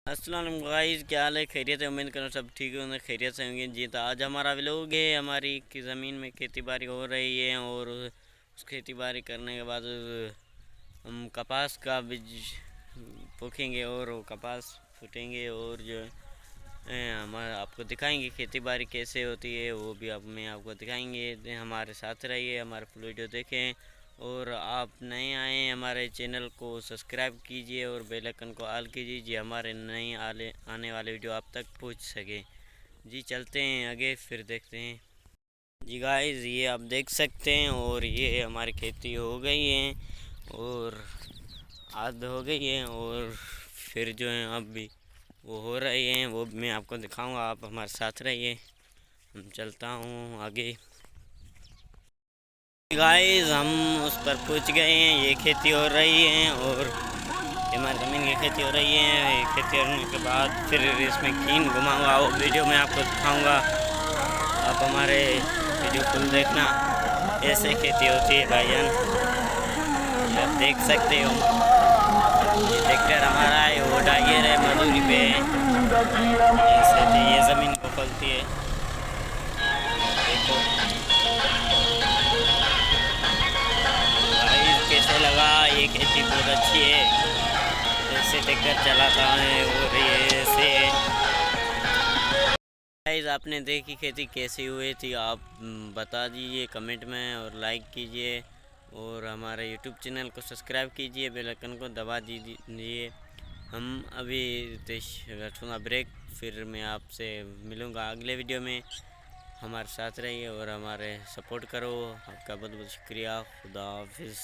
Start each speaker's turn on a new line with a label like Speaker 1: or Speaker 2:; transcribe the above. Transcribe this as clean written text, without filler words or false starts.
Speaker 1: अस्सलाम वालेकुम गाइस, क्या हाल है? खैरियत है? उम्मीद करो सब ठीक होंगे, खैरियत से होंगे जी। तो आज हमारा व्लॉग है। हमारी की ज़मीन में खेती बाड़ी हो रही है और उस खेती बाड़ी करने के बाद हम कपास का बीज पोखेंगे और वो कपास फूटेंगे और जो हम आपको दिखाएंगे खेती बाड़ी कैसे होती है, वो भी आप में आपको दिखाएंगे। हमारे साथ रहिए, हमारे वीडियो देखें और आप नए आए हैं हमारे चैनल को सब्सक्राइब कीजिए और बेल आइकन को ऑल कीजिए जी, हमारे नए आने वाले वीडियो आप तक पहुंच सके जी। चलते हैं आगे, फिर देखते हैं जी। गाइस ये आप देख सकते हैं और ये हमारी खेती हो गई है और आध हो गई है और फिर जो है अब भी वो हो रही हैं, वो मैं आपको दिखाऊंगा। आप हमारे साथ रहिए, हम चलता हूँ आगे। गाइस हम उस पर पहुँच गए हैं, ये खेती हो रही है और हमारी ज़मीन की खेती हो रही है। ये खेती होने के बाद फिर इसमें कीन घुमाऊंगा, वो वीडियो में आपको दिखाऊंगा। आप हमारे वीडियो फुल देखना, ऐसे खेती होती है भाईजान। ये आप देख सकते हो, ये ट्रैक्टर हमारा है, वो टाइगर है, मजदूरी पे ऐसे ये ज़मीन को खोलती है। देखो कैसे लगा, ये खेती बहुत अच्छी है, ऐसे ट्रैक्टर चलाता है और ये ऐसे गाइस आपने देखी खेती कैसी हुई थी, आप बता दीजिए कमेंट में और लाइक कीजिए और हमारे यूट्यूब चैनल को सब्सक्राइब कीजिए, बेल आइकन को दबा दीजिए। हम अभी रखूँगा ब्रेक, फिर मैं आपसे मिलूँगा अगले वीडियो में। हमारे साथ रहिए और हमारे सपोर्ट करो। आपका बहुत बहुत शुक्रिया। खुदा हाफिज़।